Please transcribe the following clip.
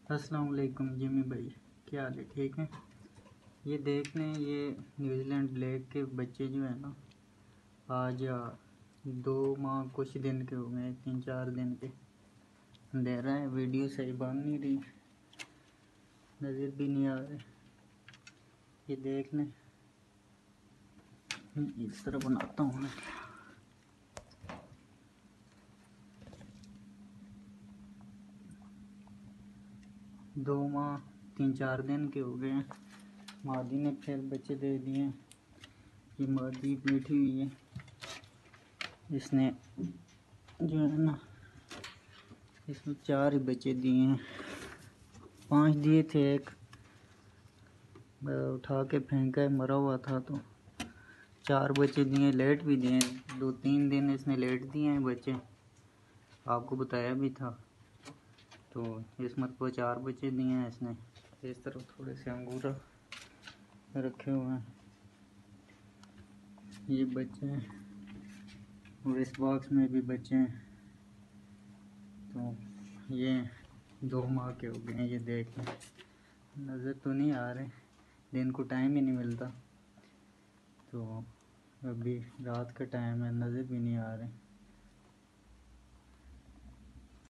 अस्सलाम वालेकुम जिमी भाई, क्या हाल है? ठीक है। ये देख लें, ये न्यूजीलैंड ब्लैक के बच्चे जो है ना, आज 2 माह कुछ दिन के हो गए, 3-4 दिन के। अंधेरा है, वीडियो सही बन नहीं रही, नज़र भी नहीं आ रही। ये देख लें, इस तरह बनाता हूँ मैं। दो माह 3-4 दिन के हो गए हैं। मादी ने फिर बच्चे दे दिए। ये मादी बैठी हुई है, इसने जो है ना, इसमें 4 ही बच्चे दिए हैं। 5 दिए थे, एक उठा के फेंका है, मरा हुआ था। तो 4 बच्चे दिए, लेट भी दिए। 2-3 दिन इसने लेट दिए हैं बच्चे, आपको बताया भी था। तो इस मतलब 4 बच्चे दिए हैं इसने। इस तरफ थोड़े से अंगूर रखे हुए हैं, ये बच्चे हैं, और इस बॉक्स में भी बच्चे हैं। तो ये 2 माह के हो गए हैं। ये देख लें, नज़र तो नहीं आ रहे, दिन को टाइम ही नहीं मिलता। तो अभी रात का टाइम है, नज़र भी नहीं आ रहे।